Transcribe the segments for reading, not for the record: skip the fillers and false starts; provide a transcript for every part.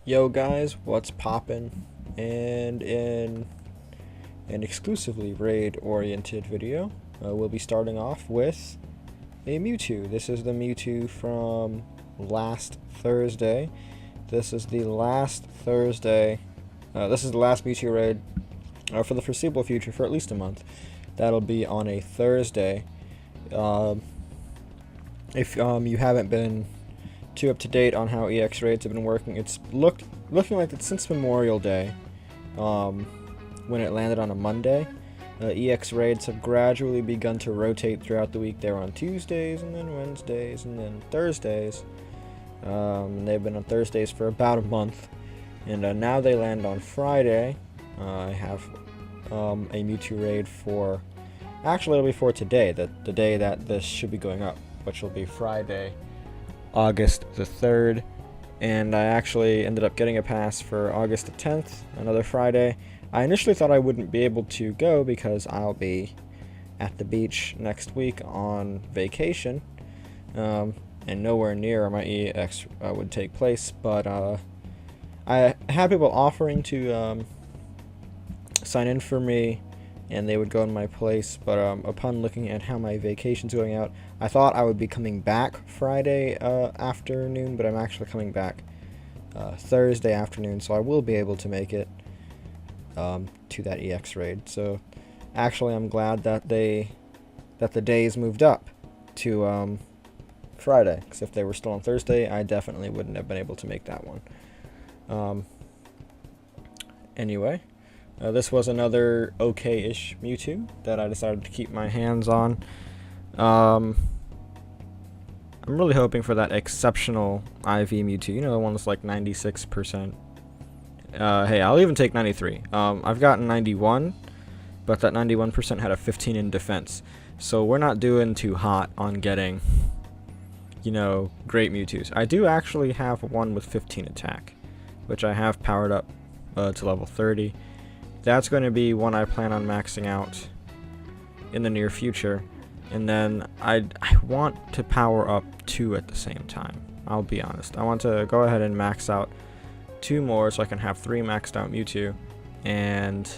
Yo guys, what's poppin'? And in an exclusively raid-oriented video, we'll be starting off with a Mewtwo. This is the Mewtwo from last Thursday. This is the last Thursday. This is the last Mewtwo raid for the foreseeable future, for at least a month. That'll be on a Thursday. If you haven't been too up to date on how EX raids have been working, it's looking like it's since Memorial Day, when it landed on a Monday. EX raids have gradually begun to rotate throughout the week. They're on Tuesdays, and then Wednesdays, and then Thursdays. They've been on Thursdays for about a month, and now they land on Friday. I have a Mewtwo raid for, actually it'll be for today, the day that this should be going up, which will be Friday, August the 3rd, and I actually ended up getting a pass for August the 10th, another Friday. I initially thought I wouldn't be able to go because I'll be at the beach next week on vacation, and nowhere near my EX would take place, but I had people offering to sign in for me, and they would go in my place, but upon looking at how my vacation's going out, I thought I would be coming back Friday afternoon, but I'm actually coming back Thursday afternoon, so I will be able to make it to that EX raid. So actually I'm glad that the days moved up to Friday, because if they were still on Thursday, I definitely wouldn't have been able to make that one. Anyway, this was another okay-ish Mewtwo that I decided to keep my hands on. I'm really hoping for that exceptional IV Mewtwo, you know, the one that's like 96%. Hey, I'll even take 93. I've gotten 91, but that 91% had a 15 in defense, so we're not doing too hot on getting, you know, great Mewtwo's. I do actually have one with 15 attack, which I have powered up to level 30. That's going to be one I plan on maxing out in the near future, and then I want to power up 2 at the same time. I'll be honest, I want to go ahead and max out 2 more so I can have 3 maxed out Mewtwo, and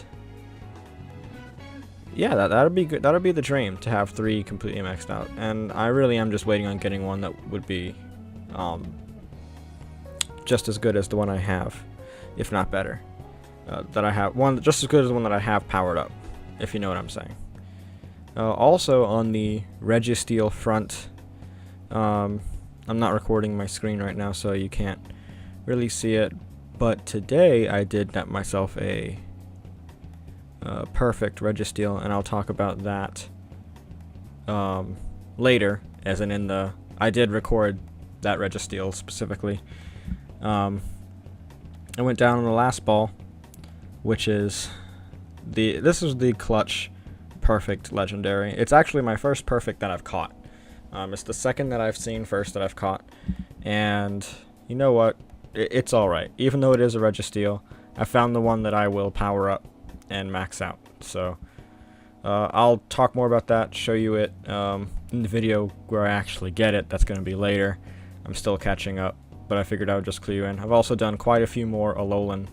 yeah, that'll be good. That'll be the dream, to have 3 completely maxed out, and I really am just waiting on getting one that would be just as good as the one I have, if not better. That I have one just as good as the one that I have powered up, if you know what I'm saying. Also on the Registeel front, I'm not recording my screen right now, so you can't really see it, but today I did net myself a perfect Registeel, and I'll talk about that later, as in the I did record that Registeel specifically. I went down on the last ball, which is this is the clutch perfect legendary. It's actually my first perfect that I've caught. It's the second that I've seen, first that I've caught, and you know what? It's alright. Even though it is a Registeel, I found the one that I will power up and max out. So I'll talk more about that, show you it in the video where I actually get it. That's going to be later. I'm still catching up, but I figured I would just clue you in. I've also done quite a few more Alolan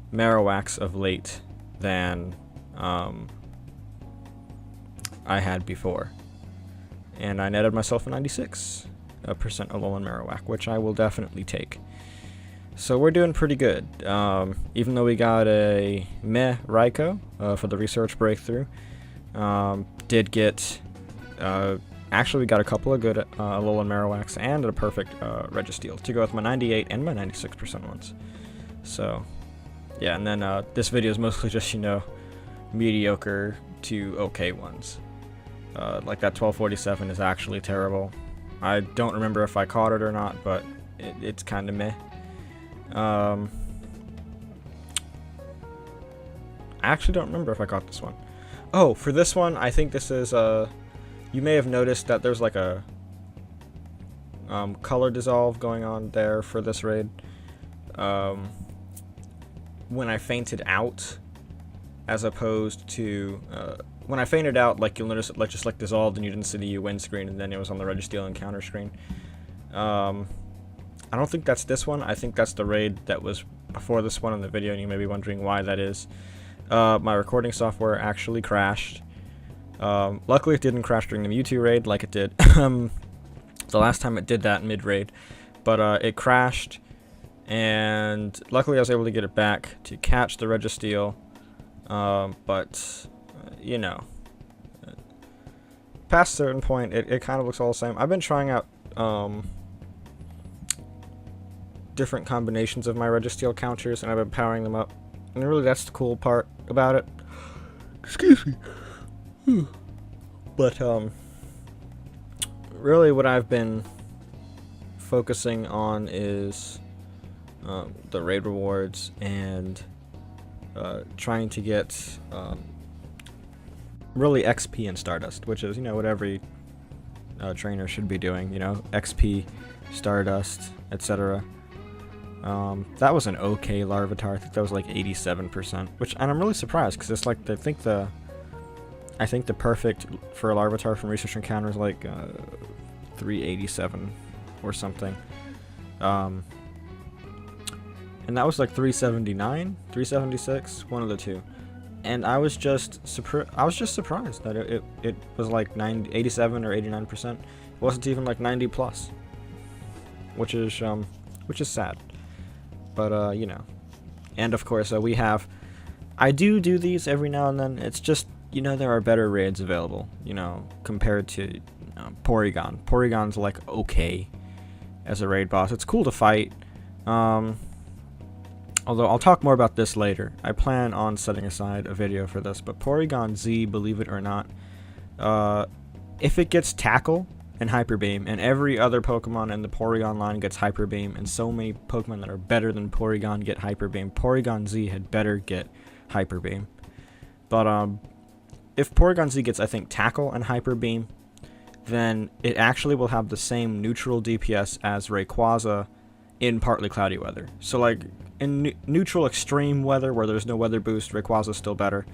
Marowaks of late than I had before, and I netted myself a 96% Alolan Marowak, which I will definitely take. So we're doing pretty good, even though we got a meh Raikou for the research breakthrough. Did get actually we got a couple of good Alolan Marowaks and a perfect Registeel to go with my 98 and my 96% ones. So yeah, and then this video is mostly just, you know, mediocre to okay ones. Like that 1247 is actually terrible. I don't remember if I caught it or not, but it's kind of meh. I actually don't remember if I caught this one. Oh, for this one, I think this is, you may have noticed that there's like a color dissolve going on there for this raid. When I fainted out, as opposed to when I fainted out, like you'll notice it just like dissolved and you didn't see the win screen, and then it was on the Registeel encounter screen. I don't think that's this one. I think that's the raid that was before this one in the video, and you may be wondering why that is. My recording software actually crashed. Luckily it didn't crash during the Mewtwo raid like it did the last time it did that mid-raid. But it crashed, and luckily I was able to get it back to catch the Registeel. But you know, past a certain point, it kind of looks all the same. I've been trying out different combinations of my Registeel counters, and I've been powering them up. And really, that's the cool part about it. Excuse me. But really, what I've been focusing on is the raid rewards and trying to get really XP and Stardust, which is, you know, what every trainer should be doing, you know, XP, Stardust, etc. That was an okay Larvitar. I think that was like 87%, and I'm really surprised because it's like, I think the perfect for a Larvitar from Research Encounter is like 387 or something. And that was like 379, 376, one of the two. And I was just surprised that it was like 87 or 89%. It wasn't even like 90 plus, which is sad. But you know, and of course I do these every now and then. It's just, you know, there are better raids available, you know, compared to Porygon. Porygon's like okay as a raid boss. It's cool to fight. Although I'll talk more about this later. I plan on setting aside a video for this, but Porygon Z, believe it or not, if it gets Tackle and Hyper Beam, and every other Pokemon in the Porygon line gets Hyper Beam, and so many Pokemon that are better than Porygon get Hyper Beam, Porygon Z had better get Hyper Beam. But if Porygon Z gets, I think, Tackle and Hyper Beam, then it actually will have the same neutral DPS as Rayquaza in partly cloudy weather. So like in neutral extreme weather where there's no weather boost, Rayquaza's still better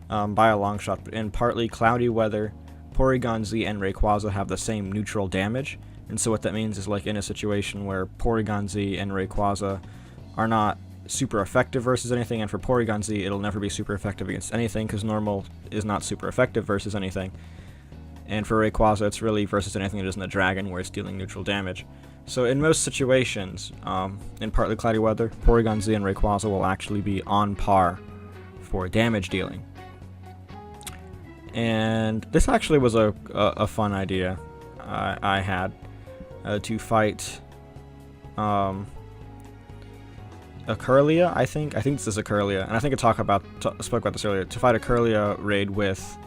by a long shot. But in partly cloudy weather, Porygon Z and Rayquaza have the same neutral damage. And so what that means is, like, in a situation where Porygon Z and Rayquaza are not super effective versus anything, and for Porygon Z it'll never be super effective against anything because normal is not super effective versus anything. And for Rayquaza it's really versus anything that isn't a dragon, where it's dealing neutral damage. So in most situations, in partly cloudy weather, Porygon Z and Rayquaza will actually be on par for damage dealing. And this actually was a fun idea I had to fight a Kirlia, I think this is a Kirlia, and I think I spoke about this earlier, to fight a Kirlia raid with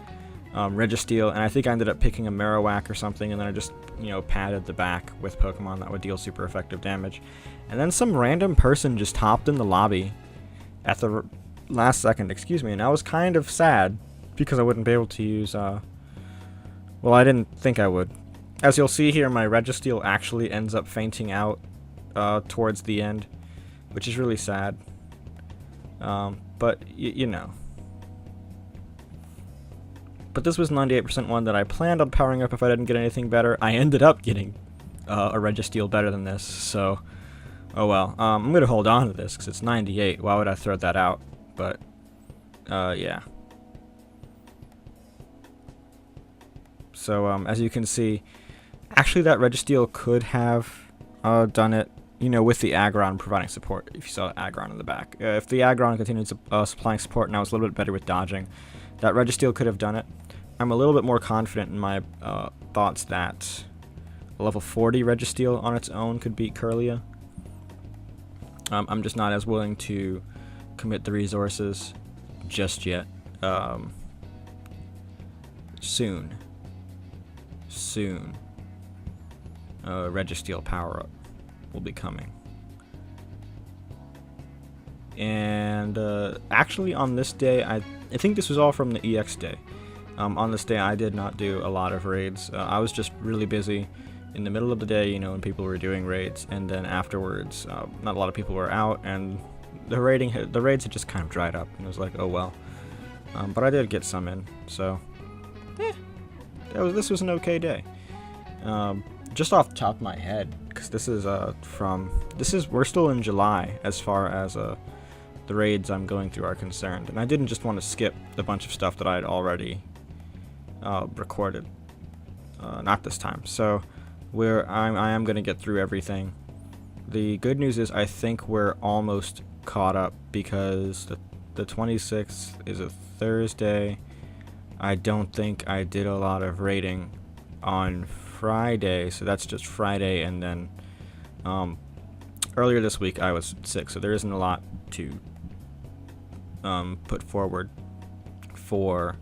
Registeel, and I think I ended up picking a Marowak or something, and then I just, you know, padded the back with Pokemon that would deal super effective damage. And then some random person just hopped in the lobby at the last second, and I was kind of sad because I wouldn't be able to use, well, I didn't think I would. As you'll see here, my Registeel actually ends up fainting out towards the end, which is really sad. But, you know. But this was 98% one that I planned on powering up if I didn't get anything better. I ended up getting a Registeel better than this, so oh well. I'm going to hold on to this because it's 98. Why would I throw that out? But, yeah. So, as you can see, actually that Registeel could have done it, you know, with the Aggron providing support, if you saw the Aggron in the back. If the Aggron continued supplying support and I was a little bit better with dodging, that Registeel could have done it. I'm a little bit more confident in my thoughts that a level 40 Registeel on its own could beat Kirlia. I'm just not as willing to commit the resources just yet. Soon. Registeel power-up will be coming. And actually on this day, I think this was all from the EX day. On this day I did not do a lot of raids. I was just really busy in the middle of the day, you know, when people were doing raids, and then afterwards not a lot of people were out, and the raids had just kind of dried up, and it was like, oh well. But I did get some in, so this was an okay day. Just off the top of my head, because this is we're still in July as far as the raids I'm going through are concerned, and I didn't just want to skip a bunch of stuff that I had already recorded. Not this time. So I am going to get through everything. The good news is I think we're almost caught up, because the 26th is a Thursday. I don't think I did a lot of raiding on Friday, so that's just Friday, and then earlier this week I was sick, so there isn't a lot to put forward for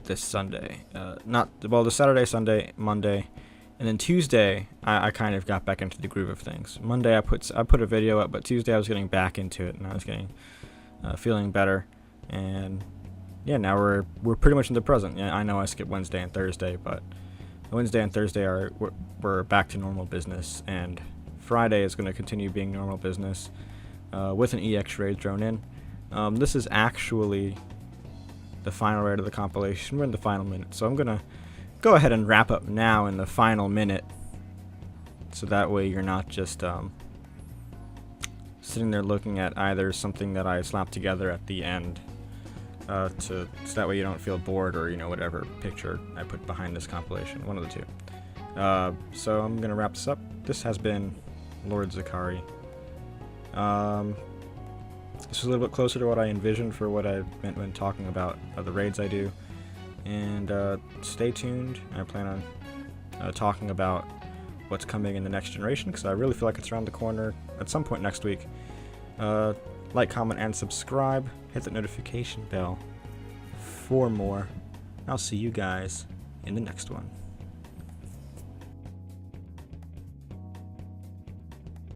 this Sunday. The Saturday, Sunday, Monday, and then Tuesday I kind of got back into the groove of things. Monday I put a video up, but Tuesday I was getting back into it, and I was getting feeling better, and yeah, now we're pretty much in the present. Yeah, I know I skipped Wednesday and Thursday, but Wednesday and Thursday we're back to normal business, and Friday is going to continue being normal business with an EX raid thrown in. This is actually the final raid of the compilation. We're in the final minute, so I'm gonna go ahead and wrap up now in the final minute, so that way you're not just sitting there looking at either something that I slapped together at the end, so that way you don't feel bored, or whatever picture I put behind this compilation, one of the two. So I'm gonna wrap this up. This has been Lord Zakari. This is a little bit closer to what I envisioned for what I meant when talking about the raids I do. And stay tuned. I plan on talking about what's coming in the next generation, because I really feel like it's around the corner at some point next week. Like, comment, and subscribe. Hit the notification bell for more. I'll see you guys in the next one.